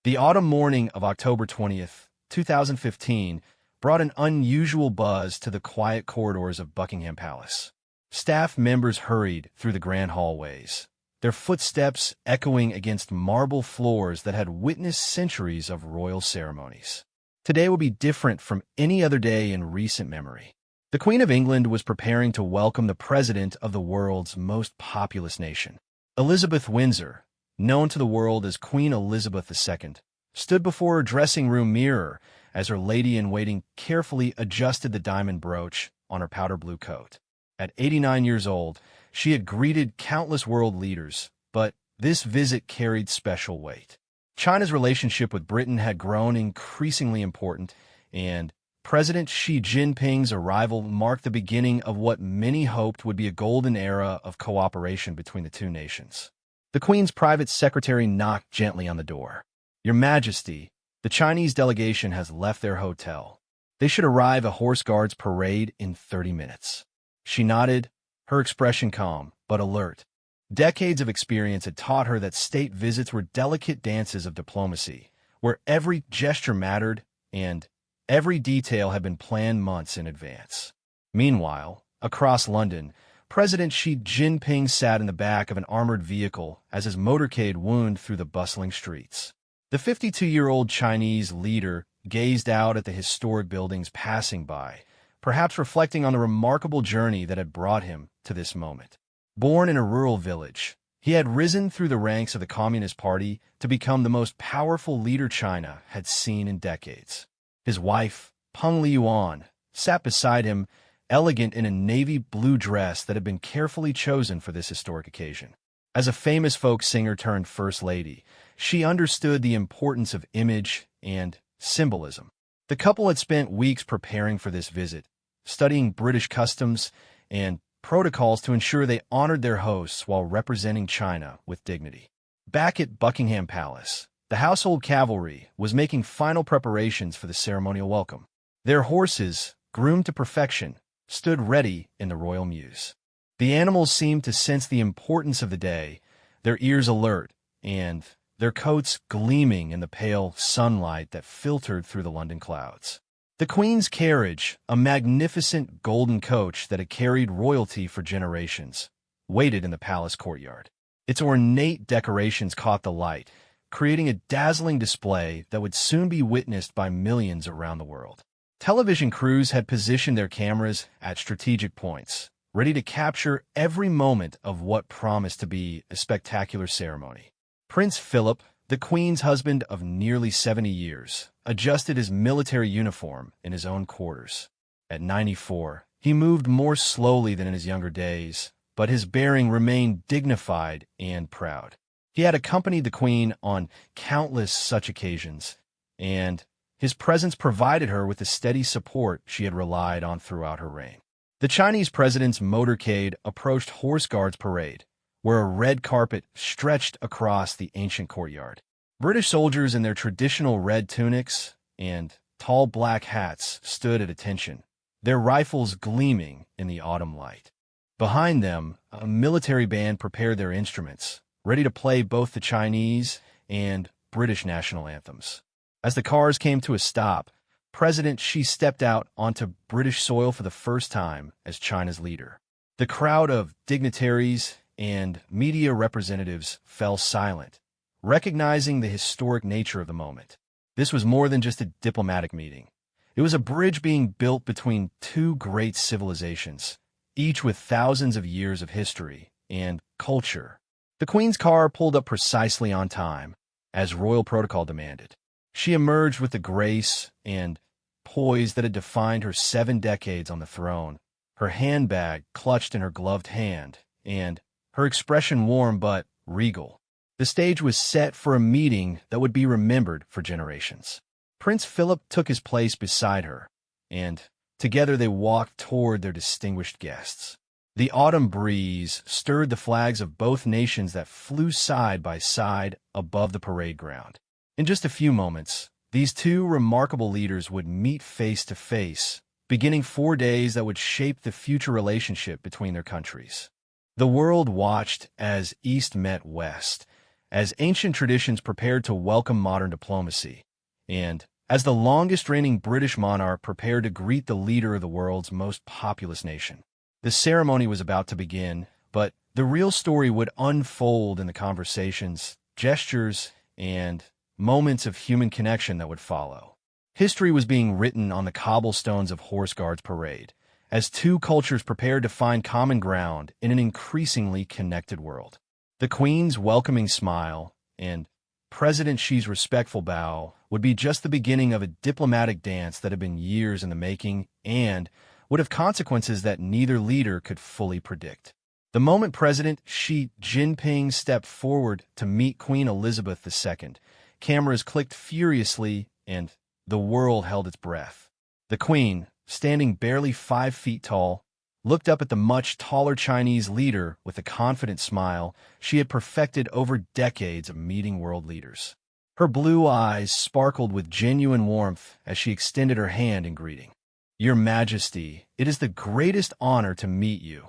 The autumn morning of October 20th, 2015, brought an unusual buzz to the quiet corridors of Buckingham Palace. Staff members hurried through the grand hallways, their footsteps echoing against marble floors that had witnessed centuries of royal ceremonies. Today would be different from any other day in recent memory. The Queen of England was preparing to welcome the president of the world's most populous nation. Elizabeth Windsor, known to the world as Queen Elizabeth II, stood before her dressing room mirror as her lady-in-waiting carefully adjusted the diamond brooch on her powder blue coat. At 89 years old, she had greeted countless world leaders, but this visit carried special weight. China's relationship with Britain had grown increasingly important, and President Xi Jinping's arrival marked the beginning of what many hoped would be a golden era of cooperation between the two nations. The Queen's private secretary knocked gently on the door. "Your Majesty, the Chinese delegation has left their hotel. They should arrive at Horse Guards Parade in 30 minutes. She nodded, her expression calm but alert. Decades of experience had taught her that state visits were delicate dances of diplomacy, where every gesture mattered and every detail had been planned months in advance. Meanwhile, across London, President Xi Jinping sat in the back of an armored vehicle as his motorcade wound through the bustling streets. The 52-year-old Chinese leader gazed out at the historic buildings passing by, perhaps reflecting on the remarkable journey that had brought him to this moment. Born in a rural village, he had risen through the ranks of the Communist Party to become the most powerful leader China had seen in decades. His wife, Peng Liyuan, sat beside him, elegant in a navy blue dress that had been carefully chosen for this historic occasion. As a famous folk singer turned First Lady, she understood the importance of image and symbolism. The couple had spent weeks preparing for this visit, studying British customs and protocols to ensure they honored their hosts while representing China with dignity. Back at Buckingham Palace, the household cavalry was making final preparations for the ceremonial welcome. Their horses, groomed to perfection, stood ready in the royal mews. The animals seemed to sense the importance of the day, their ears alert, and their coats gleaming in the pale sunlight that filtered through the London clouds. The Queen's carriage, a magnificent golden coach that had carried royalty for generations, waited in the palace courtyard. Its ornate decorations caught the light, creating a dazzling display that would soon be witnessed by millions around the world. Television crews had positioned their cameras at strategic points, ready to capture every moment of what promised to be a spectacular ceremony. Prince Philip, the Queen's husband of nearly 70 years, adjusted his military uniform in his own quarters. At 94, he moved more slowly than in his younger days, but his bearing remained dignified and proud. He had accompanied the Queen on countless such occasions, and his presence provided her with the steady support she had relied on throughout her reign. The Chinese president's motorcade approached Horse Guards Parade, where a red carpet stretched across the ancient courtyard. British soldiers in their traditional red tunics and tall black hats stood at attention, their rifles gleaming in the autumn light. Behind them, a military band prepared their instruments, ready to play both the Chinese and British national anthems. As the cars came to a stop, President Xi stepped out onto British soil for the first time as China's leader. The crowd of dignitaries and media representatives fell silent, recognizing the historic nature of the moment. This was more than just a diplomatic meeting. It was a bridge being built between two great civilizations, each with thousands of years of history and culture. The Queen's car pulled up precisely on time, as royal protocol demanded. She emerged with the grace and poise that had defined her 7 decades on the throne, her handbag clutched in her gloved hand, and her expression warm but regal. The stage was set for a meeting that would be remembered for generations. Prince Philip took his place beside her, and together they walked toward their distinguished guests. The autumn breeze stirred the flags of both nations that flew side by side above the parade ground. In just a few moments, these two remarkable leaders would meet face to face, beginning 4 days that would shape the future relationship between their countries. The world watched as East met West, as ancient traditions prepared to welcome modern diplomacy, and as the longest-reigning British monarch prepared to greet the leader of the world's most populous nation. The ceremony was about to begin, but the real story would unfold in the conversations, gestures, and moments of human connection that would follow. History was being written on the cobblestones of Horse Guards Parade, as two cultures prepared to find common ground in an increasingly connected world. The Queen's welcoming smile and President Xi's respectful bow would be just the beginning of a diplomatic dance that had been years in the making and would have consequences that neither leader could fully predict. The moment President Xi Jinping stepped forward to meet Queen Elizabeth II, cameras clicked furiously and the world held its breath. The Queen, standing barely 5 feet tall, looked up at the much taller Chinese leader with a confident smile she had perfected over decades of meeting world leaders. Her blue eyes sparkled with genuine warmth as she extended her hand in greeting. "Your Majesty, it is the greatest honor to meet you,"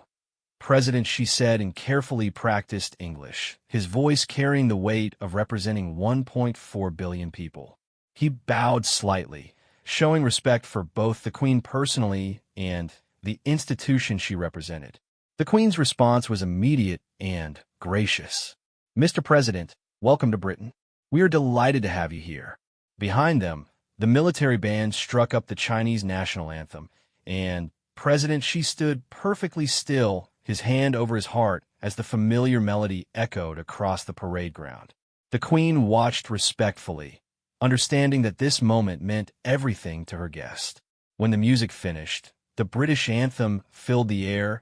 President Xi said in carefully practiced English, his voice carrying the weight of representing 1.4 billion people. He bowed slightly, showing respect for both the Queen personally and the institution she represented. The Queen's response was immediate and gracious. "Mr. President, welcome to Britain. We are delighted to have you here." Behind them, the military band struck up the Chinese national anthem, and President Xi stood perfectly still, his hand over his heart as the familiar melody echoed across the parade ground. The Queen watched respectfully, understanding that this moment meant everything to her guest. When the music finished, the British anthem filled the air,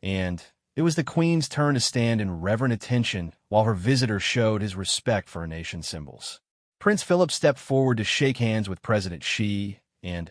and it was the Queen's turn to stand in reverent attention while her visitor showed his respect for her nation's symbols. Prince Philip stepped forward to shake hands with President Xi and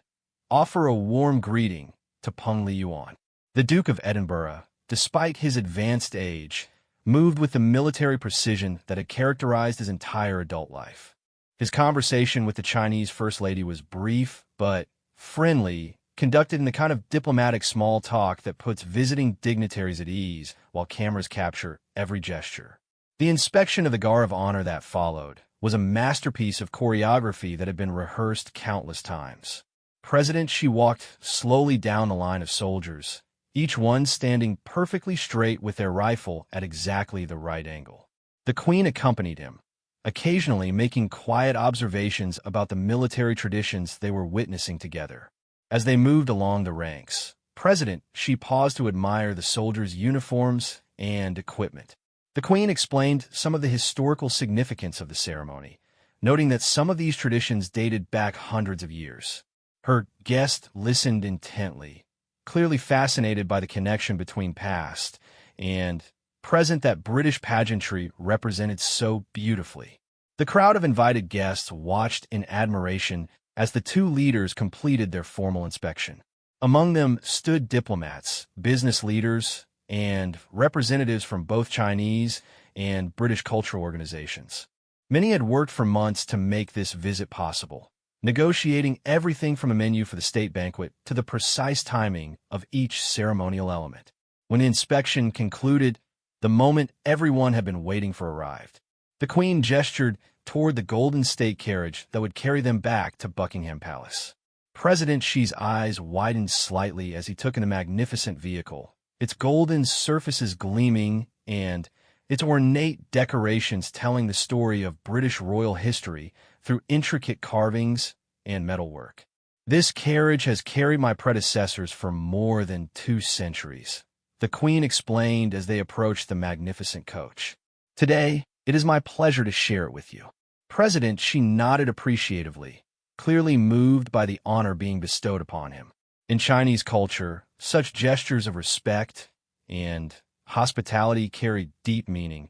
offer a warm greeting to Peng Liyuan. The Duke of Edinburgh, despite his advanced age, moved with the military precision that had characterized his entire adult life. His conversation with the Chinese First Lady was brief but friendly, conducted in the kind of diplomatic small talk that puts visiting dignitaries at ease while cameras capture every gesture. The inspection of the Guard of Honor that followed was a masterpiece of choreography that had been rehearsed countless times. President Xi walked slowly down the line of soldiers, each one standing perfectly straight with their rifle at exactly the right angle. The Queen accompanied him, occasionally making quiet observations about the military traditions they were witnessing together. As they moved along the ranks, President Xi paused to admire the soldiers' uniforms and equipment. The Queen explained some of the historical significance of the ceremony, noting that some of these traditions dated back hundreds of years. Her guest listened intently, clearly fascinated by the connection between past and present that British pageantry represented so beautifully. The crowd of invited guests watched in admiration as the two leaders completed their formal inspection. Among them stood diplomats, business leaders, and representatives from both Chinese and British cultural organizations. Many had worked for months to make this visit possible, negotiating everything from a menu for the state banquet to the precise timing of each ceremonial element. When the inspection concluded, the moment everyone had been waiting for arrived. The Queen gestured toward the golden state carriage that would carry them back to Buckingham Palace. President Xi's eyes widened slightly as he took in the magnificent vehicle, its golden surfaces gleaming and its ornate decorations telling the story of British royal history through intricate carvings and metalwork. "This carriage has carried my predecessors for more than 2 centuries," the Queen explained as they approached the magnificent coach. "Today, it is my pleasure to share it with you." President Xi nodded appreciatively, clearly moved by the honor being bestowed upon him. In Chinese culture, such gestures of respect and hospitality carried deep meaning,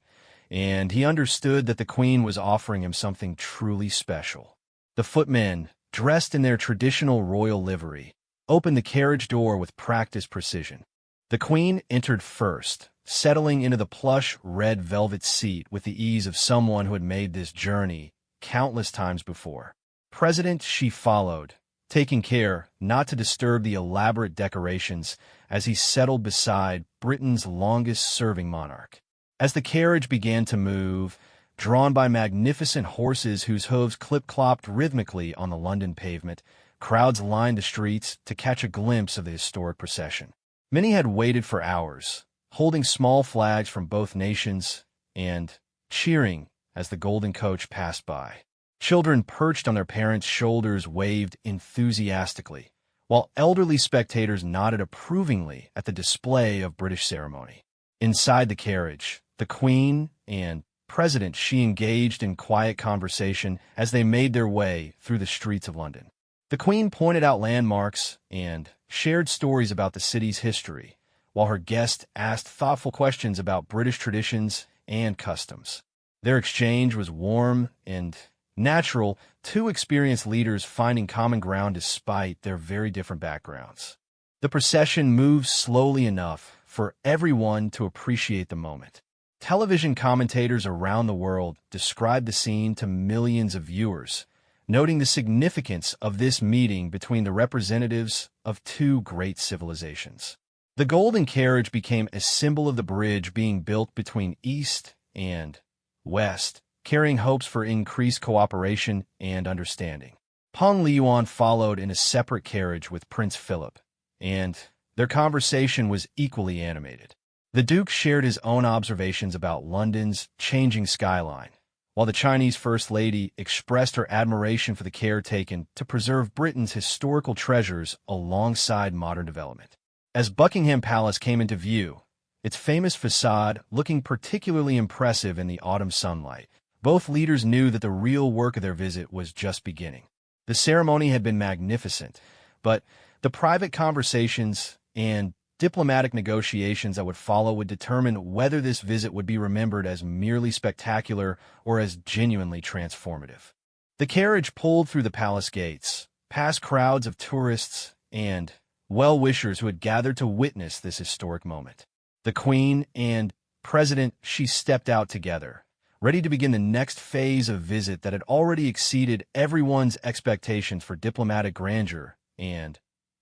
and he understood that the Queen was offering him something truly special. The footmen, dressed in their traditional royal livery, opened the carriage door with practiced precision. The Queen entered first, settling into the plush red velvet seat with the ease of someone who had made this journey countless times before. President Xi followed, taking care not to disturb the elaborate decorations as he settled beside Britain's longest-serving monarch. As the carriage began to move, drawn by magnificent horses whose hooves clip-clopped rhythmically on the London pavement. Crowds lined the streets to catch a glimpse of the historic procession. Many had waited for hours, holding small flags from both nations and cheering as the golden coach passed by. Children perched on their parents' shoulders waved enthusiastically, while elderly spectators nodded approvingly at the display of British ceremony. Inside the carriage, the Queen and President Xi engaged in quiet conversation as they made their way through the streets of London. The Queen pointed out landmarks and shared stories about the city's history, while her guests asked thoughtful questions about British traditions and customs. Their exchange was warm and natural, two experienced leaders finding common ground despite their very different backgrounds. The procession moved slowly enough for everyone to appreciate the moment. Television commentators around the world described the scene to millions of viewers, noting the significance of this meeting between the representatives of two great civilizations. The golden carriage became a symbol of the bridge being built between East and West, carrying hopes for increased cooperation and understanding. Peng Liyuan followed in a separate carriage with Prince Philip, and their conversation was equally animated. The Duke shared his own observations about London's changing skyline, while the Chinese First Lady expressed her admiration for the care taken to preserve Britain's historical treasures alongside modern development. As Buckingham Palace came into view, its famous facade looking particularly impressive in the autumn sunlight, both leaders knew that the real work of their visit was just beginning. The ceremony had been magnificent, but the private conversations and diplomatic negotiations that would follow would determine whether this visit would be remembered as merely spectacular or as genuinely transformative. The carriage pulled through the palace gates, past crowds of tourists and well-wishers who had gathered to witness this historic moment. The Queen and President Xi stepped out together, ready to begin the next phase of visit that had already exceeded everyone's expectations for diplomatic grandeur and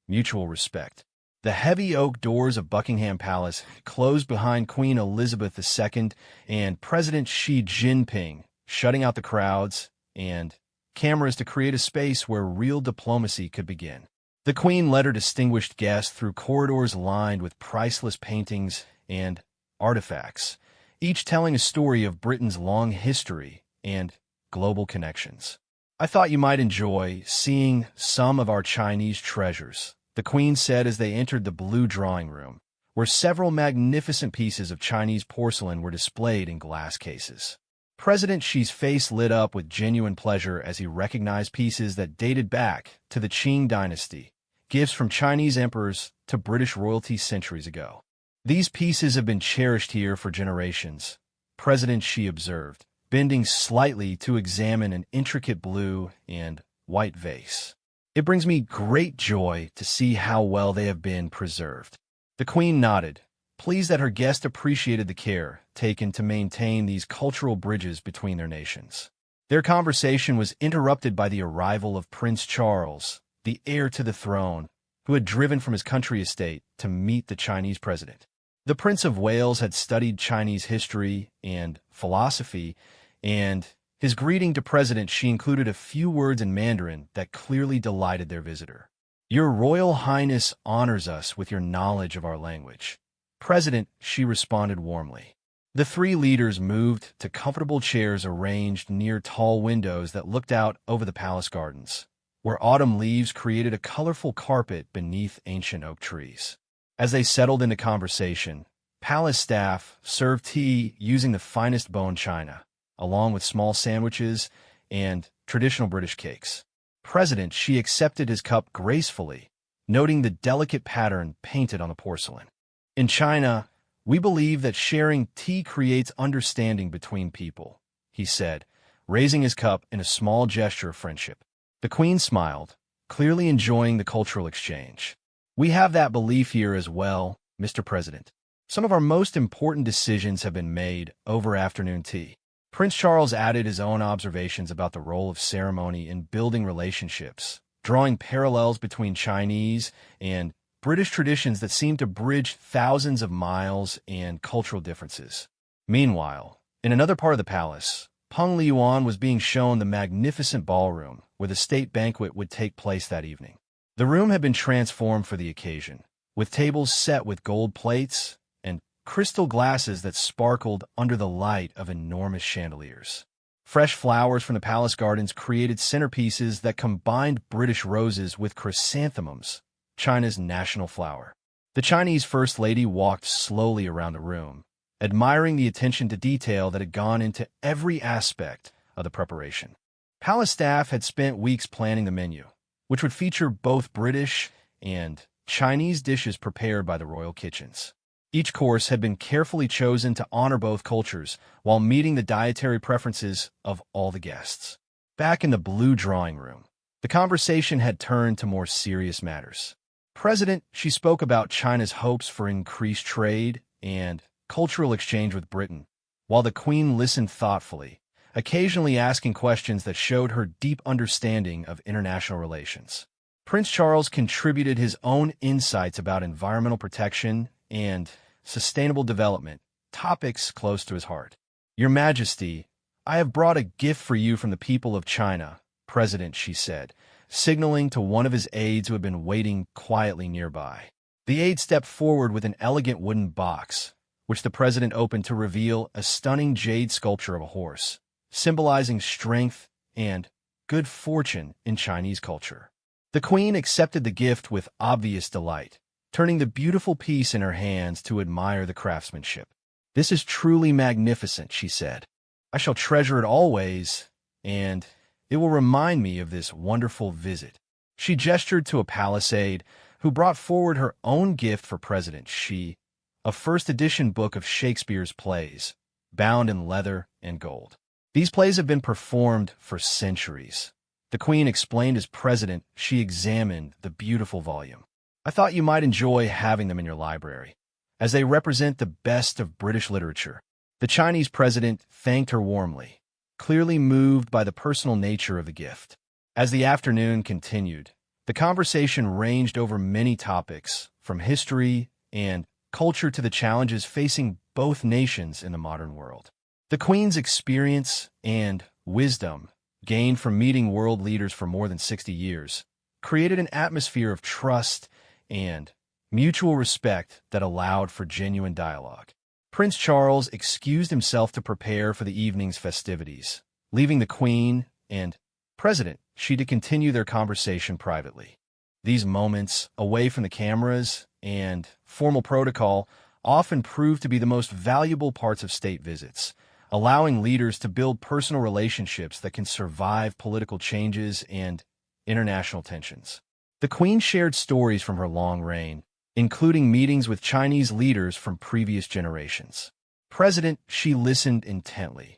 mutual respect. The heavy oak doors of Buckingham Palace closed behind Queen Elizabeth II and President Xi Jinping, shutting out the crowds and cameras to create a space where real diplomacy could begin. The Queen led her distinguished guests through corridors lined with priceless paintings and artifacts, each telling a story of Britain's long history and global connections. "I thought you might enjoy seeing some of our Chinese treasures," the Queen said as they entered the blue drawing room, where several magnificent pieces of Chinese porcelain were displayed in glass cases. President Xi's face lit up with genuine pleasure as he recognized pieces that dated back to the Qing dynasty, gifts from Chinese emperors to British royalty centuries ago. "These pieces have been cherished here for generations," President Xi observed, bending slightly to examine an intricate blue and white vase. "It brings me great joy to see how well they have been preserved." The Queen nodded, pleased that her guest appreciated the care taken to maintain these cultural bridges between their nations. Their conversation was interrupted by the arrival of Prince Charles, the heir to the throne, who had driven from his country estate to meet the Chinese president. The Prince of Wales had studied Chinese history and philosophy, and his greeting to President Xi included a few words in Mandarin that clearly delighted their visitor. "Your Royal Highness honors us with your knowledge of our language." President Xi responded warmly. The three leaders moved to comfortable chairs arranged near tall windows that looked out over the palace gardens, where autumn leaves created a colorful carpet beneath ancient oak trees. As they settled into conversation, palace staff served tea using the finest bone china, along with small sandwiches and traditional British cakes. President Xi accepted his cup gracefully, noting the delicate pattern painted on the porcelain. "In China, we believe that sharing tea creates understanding between people," he said, raising his cup in a small gesture of friendship. The Queen smiled, clearly enjoying the cultural exchange. "We have that belief here as well, Mr. President. Some of our most important decisions have been made over afternoon tea." Prince Charles added his own observations about the role of ceremony in building relationships, drawing parallels between Chinese and British traditions that seem to bridge thousands of miles and cultural differences. Meanwhile, in another part of the palace, Peng Liyuan was being shown the magnificent ballroom where the state banquet would take place that evening. The room had been transformed for the occasion, with tables set with gold plates and crystal glasses that sparkled under the light of enormous chandeliers. Fresh flowers from the palace gardens created centerpieces that combined British roses with chrysanthemums, China's national flower. The Chinese First Lady walked slowly around the room, admiring the attention to detail that had gone into every aspect of the preparation. Palace staff had spent weeks planning the menu, which would feature both British and Chinese dishes prepared by the royal kitchens. Each course had been carefully chosen to honor both cultures while meeting the dietary preferences of all the guests. Back in the blue drawing room, the conversation had turned to more serious matters. President, she spoke about China's hopes for increased trade and cultural exchange with Britain, while the Queen listened thoughtfully, occasionally asking questions that showed her deep understanding of international relations. Prince Charles contributed his own insights about environmental protection and sustainable development, topics close to his heart. Your Majesty, I have brought a gift for you from the people of China, President, she said, signaling to one of his aides who had been waiting quietly nearby. The aide stepped forward with an elegant wooden box, which the president opened to reveal a stunning jade sculpture of a horse, symbolizing strength and good fortune in Chinese culture. The Queen accepted the gift with obvious delight, turning the beautiful piece in her hands to admire the craftsmanship. This is truly magnificent, she said. I shall treasure it always, and it will remind me of this wonderful visit. She gestured to a palace aide who brought forward her own gift for President Xi, a first-edition book of Shakespeare's plays, bound in leather and gold. These plays have been performed for centuries. The Queen explained as president. She examined the beautiful volume. I thought you might enjoy having them in your library, as they represent the best of British literature. The Chinese president thanked her warmly, clearly moved by the personal nature of the gift. As the afternoon continued, the conversation ranged over many topics, from history and culture to the challenges facing both nations in the modern world. The Queen's experience and wisdom, gained from meeting world leaders for more than 60 years, created an atmosphere of trust and mutual respect that allowed for genuine dialogue. Prince Charles excused himself to prepare for the evening's festivities, leaving the Queen and President Xi to continue their conversation privately. These moments, away from the cameras and formal protocol, often prove to be the most valuable parts of state visits, allowing leaders to build personal relationships that can survive political changes and international tensions. The Queen shared stories from her long reign, including meetings with Chinese leaders from previous generations. President Xi listened intently,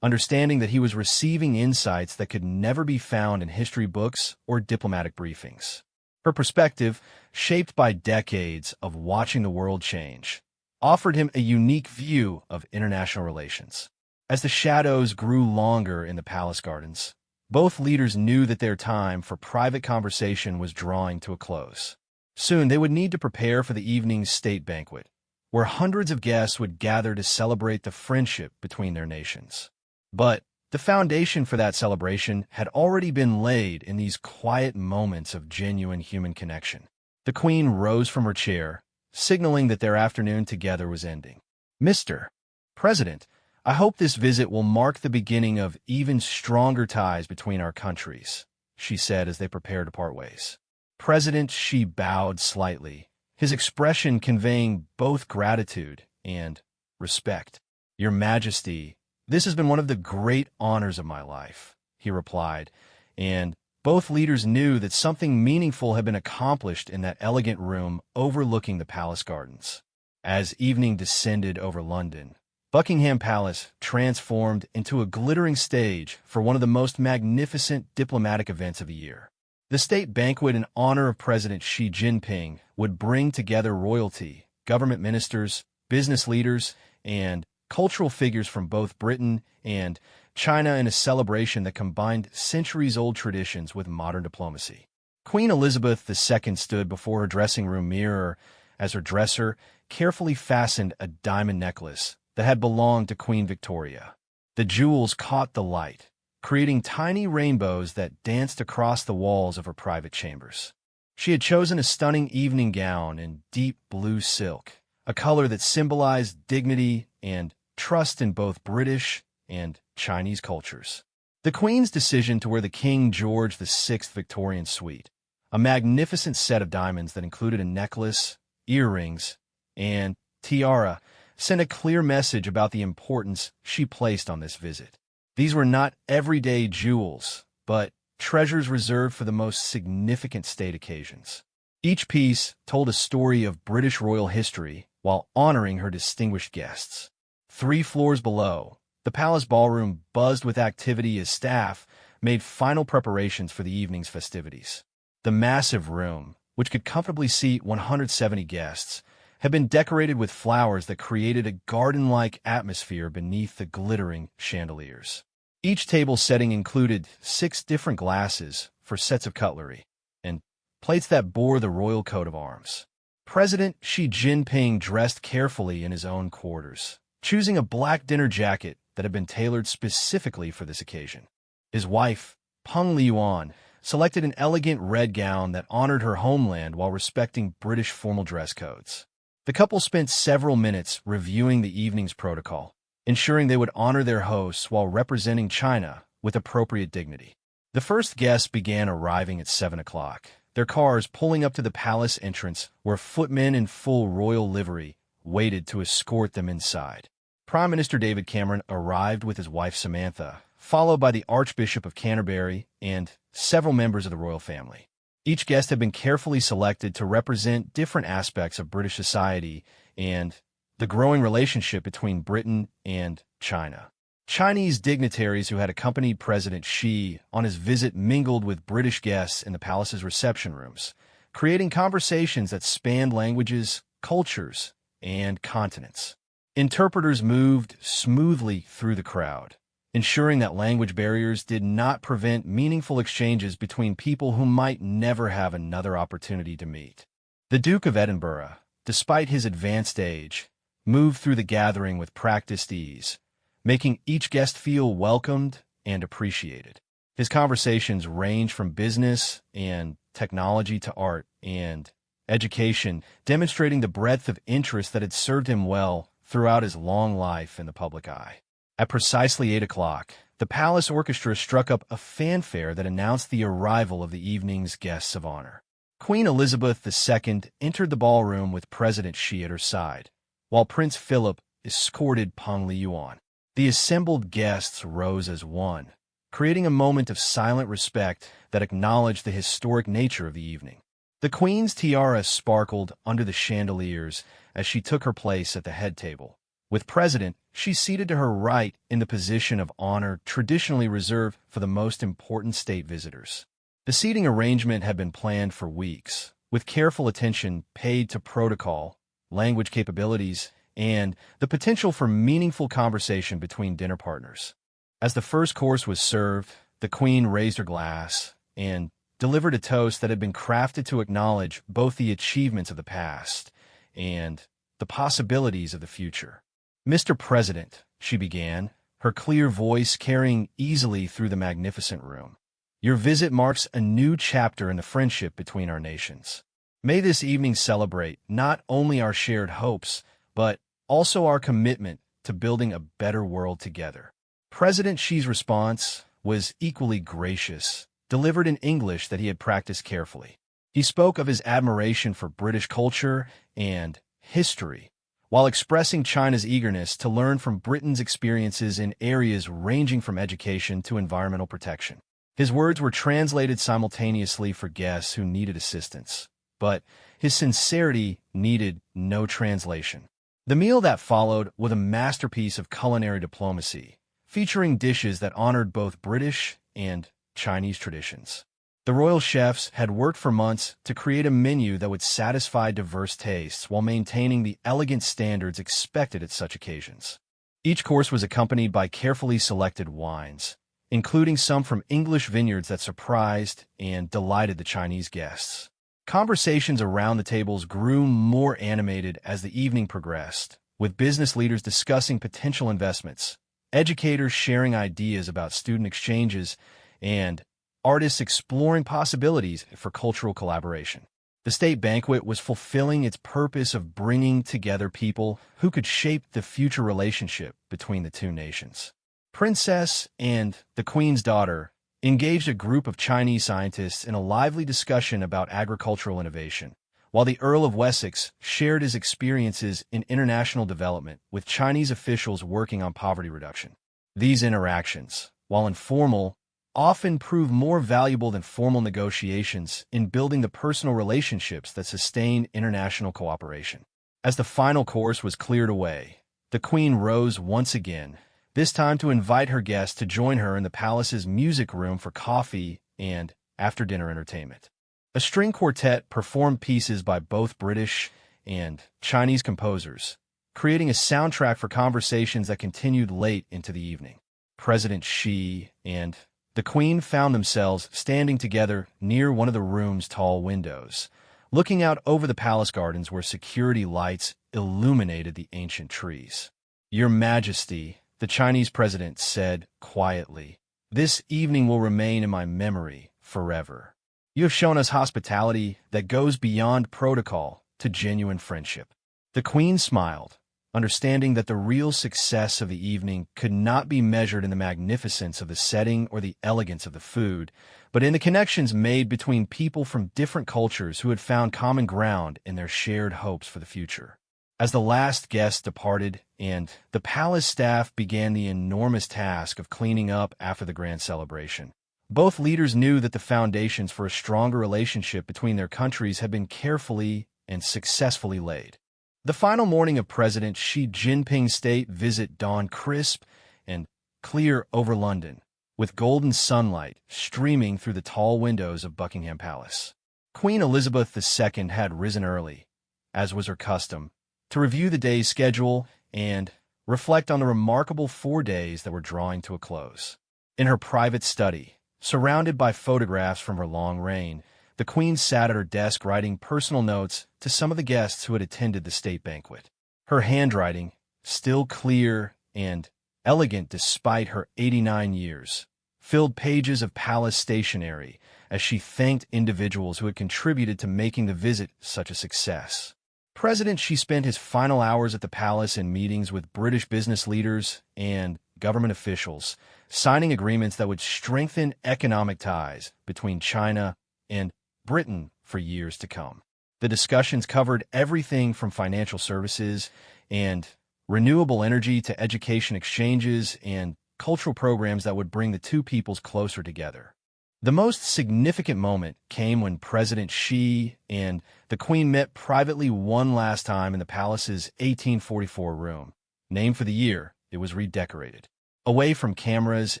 understanding that he was receiving insights that could never be found in history books or diplomatic briefings. Her perspective, shaped by decades of watching the world change, offered him a unique view of international relations. As the shadows grew longer in the palace gardens, both leaders knew that their time for private conversation was drawing to a close. Soon they would need to prepare for the evening's state banquet, where hundreds of guests would gather to celebrate the friendship between their nations. But the foundation for that celebration had already been laid in these quiet moments of genuine human connection. The Queen rose from her chair, signaling that their afternoon together was ending. Mr. President, I hope this visit will mark the beginning of even stronger ties between our countries, she said as they prepared to part ways. President Xi bowed slightly, his expression conveying both gratitude and respect. Your Majesty, this has been one of the great honors of my life, he replied, and both leaders knew that something meaningful had been accomplished in that elegant room overlooking the palace gardens. As evening descended over London, Buckingham Palace transformed into a glittering stage for one of the most magnificent diplomatic events of the year. The state banquet in honor of President Xi Jinping would bring together royalty, government ministers, business leaders, and cultural figures from both Britain and China in a celebration that combined centuries-old traditions with modern diplomacy. Queen Elizabeth II stood before her dressing room mirror as her dresser carefully fastened a diamond necklace that had belonged to Queen Victoria. The jewels caught the light, creating tiny rainbows that danced across the walls of her private chambers. She had chosen a stunning evening gown in deep blue silk, a color that symbolized dignity and trust in both British and Chinese cultures. The Queen's decision to wear the King George VI Victorian suite, a magnificent set of diamonds that included a necklace, earrings, and tiara, sent a clear message about the importance she placed on this visit. These were not everyday jewels, but treasures reserved for the most significant state occasions. Each piece told a story of British royal history while honoring her distinguished guests. 3 floors below, the palace ballroom buzzed with activity as staff made final preparations for the evening's festivities. The massive room, which could comfortably seat 170 guests, had been decorated with flowers that created a garden-like atmosphere beneath the glittering chandeliers. Each table setting included 6 different glasses for sets of cutlery, and plates that bore the royal coat of arms. President Xi Jinping dressed carefully in his own quarters, choosing a black dinner jacket that had been tailored specifically for this occasion. His wife, Peng Liyuan, selected an elegant red gown that honored her homeland while respecting British formal dress codes. The couple spent several minutes reviewing the evening's protocol, ensuring they would honor their hosts while representing China with appropriate dignity. The first guests began arriving at 7 o'clock, their cars pulling up to the palace entrance where footmen in full royal livery waited to escort them inside. Prime Minister David Cameron arrived with his wife Samantha, followed by the Archbishop of Canterbury and several members of the royal family. Each guest had been carefully selected to represent different aspects of British society and the growing relationship between Britain and China. Chinese dignitaries who had accompanied President Xi on his visit mingled with British guests in the palace's reception rooms, creating conversations that spanned languages, cultures, and continents. Interpreters moved smoothly through the crowd, ensuring that language barriers did not prevent meaningful exchanges between people who might never have another opportunity to meet. The Duke of Edinburgh, despite his advanced age, moved through the gathering with practiced ease, making each guest feel welcomed and appreciated. His conversations ranged from business and technology to art and education, demonstrating the breadth of interest that had served him well throughout his long life in the public eye. At precisely 8 o'clock, the palace orchestra struck up a fanfare that announced the arrival of the evening's guests of honor. Queen Elizabeth II entered the ballroom with President Xi at her side, while Prince Philip escorted Peng Liyuan. The assembled guests rose as one, creating a moment of silent respect that acknowledged the historic nature of the evening. The Queen's tiara sparkled under the chandeliers as she took her place at the head table. With President, she's seated to her right in the position of honor traditionally reserved for the most important state visitors. The seating arrangement had been planned for weeks, with careful attention paid to protocol, language capabilities, and the potential for meaningful conversation between dinner partners. As the first course was served, the Queen raised her glass and delivered a toast that had been crafted to acknowledge both the achievements of the past and the possibilities of the future. "Mr. President," she began, her clear voice carrying easily through the magnificent room, "your visit marks a new chapter in the friendship between our nations. May this evening celebrate not only our shared hopes, but also our commitment to building a better world together." President Xi's response was equally gracious, delivered in English that he had practiced carefully. He spoke of his admiration for British culture and history, while expressing China's eagerness to learn from Britain's experiences in areas ranging from education to environmental protection. His words were translated simultaneously for guests who needed assistance, but his sincerity needed no translation. The meal that followed was a masterpiece of culinary diplomacy, featuring dishes that honored both British and Chinese traditions. The royal chefs had worked for months to create a menu that would satisfy diverse tastes while maintaining the elegant standards expected at such occasions. Each course was accompanied by carefully selected wines, including some from English vineyards that surprised and delighted the Chinese guests. Conversations around the tables grew more animated as the evening progressed, with business leaders discussing potential investments, educators sharing ideas about student exchanges, and artists exploring possibilities for cultural collaboration. The state banquet was fulfilling its purpose of bringing together people who could shape the future relationship between the two nations. Princess and the Queen's daughter engaged a group of Chinese scientists in a lively discussion about agricultural innovation, while the Earl of Wessex shared his experiences in international development with Chinese officials working on poverty reduction. These interactions, while informal, often prove more valuable than formal negotiations in building the personal relationships that sustain international cooperation. As the final course was cleared away, the Queen rose once again, this time to invite her guests to join her in the palace's music room for coffee and after-dinner entertainment. A string quartet performed pieces by both British and Chinese composers, creating a soundtrack for conversations that continued late into the evening. President Xi and the Queen found themselves standing together near one of the room's tall windows, looking out over the palace gardens where security lights illuminated the ancient trees. "Your Majesty," the Chinese president said quietly, "this evening will remain in my memory forever. You have shown us hospitality that goes beyond protocol to genuine friendship." The Queen smiled, understanding that the real success of the evening could not be measured in the magnificence of the setting or the elegance of the food, but in the connections made between people from different cultures who had found common ground in their shared hopes for the future. As the last guest departed and the palace staff began the enormous task of cleaning up after the grand celebration, both leaders knew that the foundations for a stronger relationship between their countries had been carefully and successfully laid. The final morning of President Xi Jinping's state visit dawned crisp and clear over London, with golden sunlight streaming through the tall windows of Buckingham Palace. Queen Elizabeth II had risen early, as was her custom, to review the day's schedule and reflect on the remarkable 4 days that were drawing to a close. In her private study, surrounded by photographs from her long reign, the Queen sat at her desk writing personal notes to some of the guests who had attended the state banquet. Her handwriting, still clear and elegant despite her 89 years, filled pages of palace stationery as she thanked individuals who had contributed to making the visit such a success. President Xi spent his final hours at the palace in meetings with British business leaders and government officials, signing agreements that would strengthen economic ties between China and Britain for years to come. The discussions covered everything from financial services and renewable energy to education exchanges and cultural programs that would bring the two peoples closer together. The most significant moment came when President Xi and the Queen met privately one last time in the palace's 1844 room. Named for the year, it was redecorated. Away from cameras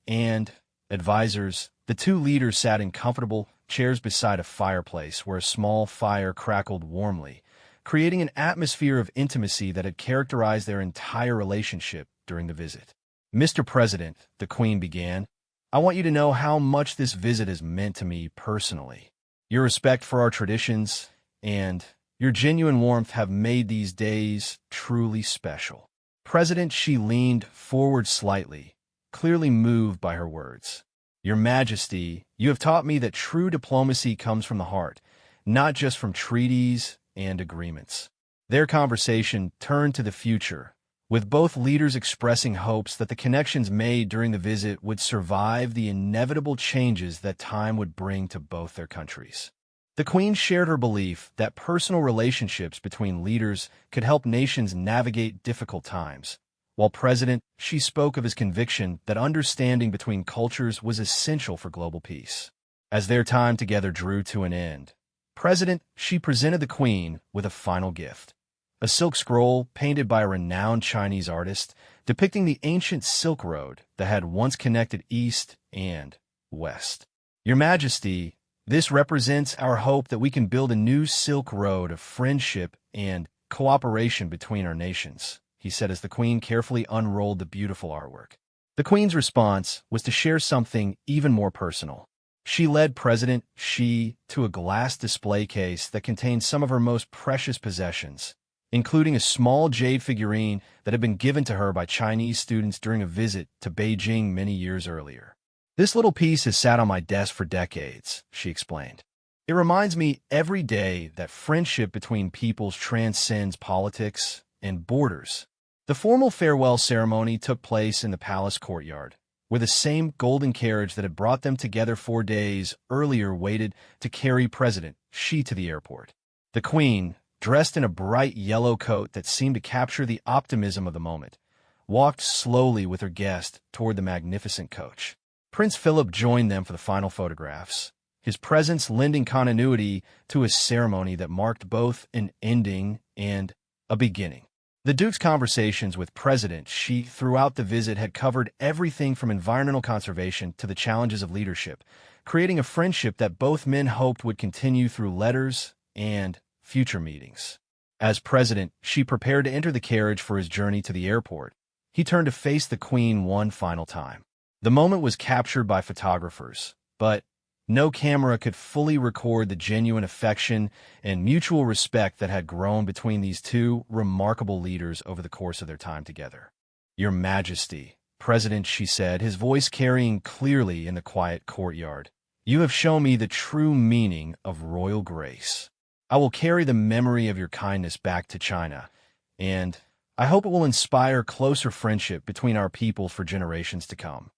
and advisors, the two leaders sat in comfortable chairs beside a fireplace where a small fire crackled warmly, creating an atmosphere of intimacy that had characterized their entire relationship during the visit. "Mr. President," the Queen began, "I want you to know how much this visit has meant to me personally. Your respect for our traditions and your genuine warmth have made these days truly special." President Xi leaned forward slightly, clearly moved by her words. "Your Majesty, you have taught me that true diplomacy comes from the heart, not just from treaties and agreements." Their conversation turned to the future, with both leaders expressing hopes that the connections made during the visit would survive the inevitable changes that time would bring to both their countries. The Queen shared her belief that personal relationships between leaders could help nations navigate difficult times, while President Xi spoke of his conviction that understanding between cultures was essential for global peace. As their time together drew to an end, President Xi presented the Queen with a final gift, a silk scroll painted by a renowned Chinese artist depicting the ancient Silk Road that had once connected East and West. "Your Majesty, this represents our hope that we can build a new Silk Road of friendship and cooperation between our nations," he said as the Queen carefully unrolled the beautiful artwork. The Queen's response was to share something even more personal. She led President Xi to a glass display case that contained some of her most precious possessions, including a small jade figurine that had been given to her by Chinese students during a visit to Beijing many years earlier. "This little piece has sat on my desk for decades," she explained. "It reminds me every day that friendship between peoples transcends politics and borders." The formal farewell ceremony took place in the palace courtyard, where the same golden carriage that had brought them together 4 days earlier waited to carry President Xi to the airport. The Queen, dressed in a bright yellow coat that seemed to capture the optimism of the moment, walked slowly with her guest toward the magnificent coach. Prince Philip joined them for the final photographs, his presence lending continuity to a ceremony that marked both an ending and a beginning. The Duke's conversations with President Xi throughout the visit had covered everything from environmental conservation to the challenges of leadership, creating a friendship that both men hoped would continue through letters and future meetings. As President Xi prepared to enter the carriage for his journey to the airport, he turned to face the Queen one final time. The moment was captured by photographers, but no camera could fully record the genuine affection and mutual respect that had grown between these two remarkable leaders over the course of their time together. "Your Majesty," President Xi said, his voice carrying clearly in the quiet courtyard, "you have shown me the true meaning of royal grace. I will carry the memory of your kindness back to China, and I hope it will inspire closer friendship between our people for generations to come."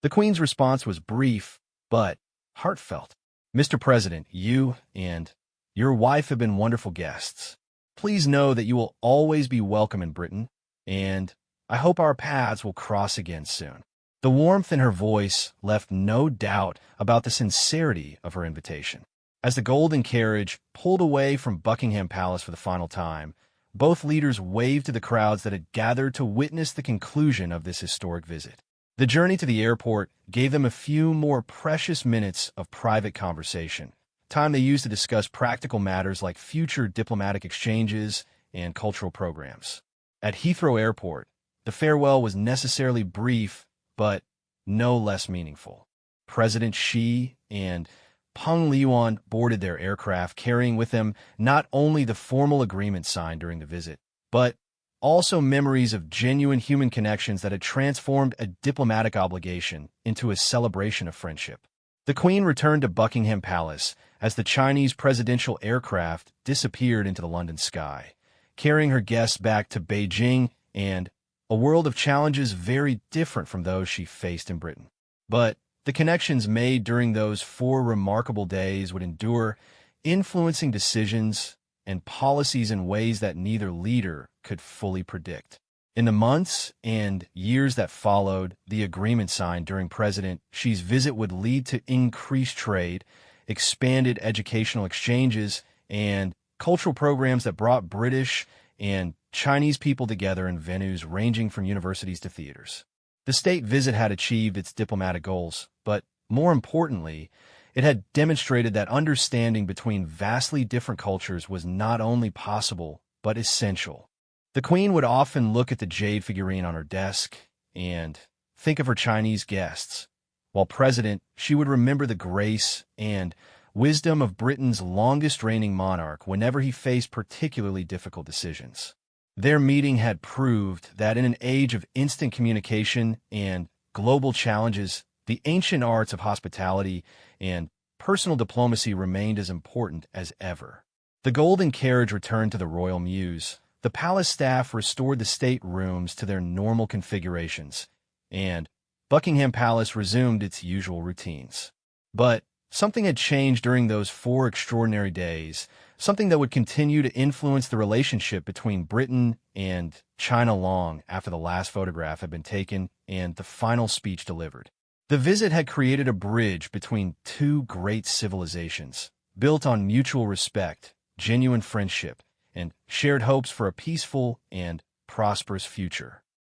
The Queen's response was brief, but heartfelt. "Mr. President, you and your wife have been wonderful guests. Please know that you will always be welcome in Britain, and I hope our paths will cross again soon." The warmth in her voice left no doubt about the sincerity of her invitation. As the golden carriage pulled away from Buckingham Palace for the final time, both leaders waved to the crowds that had gathered to witness the conclusion of this historic visit. The journey to the airport gave them a few more precious minutes of private conversation, time they used to discuss practical matters like future diplomatic exchanges and cultural programs. At Heathrow Airport, the farewell was necessarily brief, but no less meaningful. President Xi and Peng Liyuan boarded their aircraft, carrying with them not only the formal agreement signed during the visit, but also memories of genuine human connections that had transformed a diplomatic obligation into a celebration of friendship. The Queen returned to Buckingham Palace as the Chinese presidential aircraft disappeared into the London sky, carrying her guests back to Beijing and a world of challenges very different from those she faced in Britain. But the connections made during those 4 remarkable days would endure, influencing decisions and policies in ways that neither leader could fully predict. In the months and years that followed, the agreement signed during President Xi's visit would lead to increased trade, expanded educational exchanges, and cultural programs that brought British and Chinese people together in venues ranging from universities to theaters. The state visit had achieved its diplomatic goals, but more importantly, it had demonstrated that understanding between vastly different cultures was not only possible, but essential. The Queen would often look at the jade figurine on her desk and think of her Chinese guests, while President Xi would remember the grace and wisdom of Britain's longest reigning monarch whenever he faced particularly difficult decisions. Their meeting had proved that in an age of instant communication and global challenges, the ancient arts of hospitality and personal diplomacy remained as important as ever. The golden carriage returned to the royal mews. The palace staff restored the state rooms to their normal configurations, and Buckingham Palace resumed its usual routines. But something had changed during those 4 extraordinary days, something that would continue to influence the relationship between Britain and China long after the last photograph had been taken and the final speech delivered. The visit had created a bridge between 2 great civilizations, built on mutual respect, genuine friendship, and shared hopes for a peaceful and prosperous future.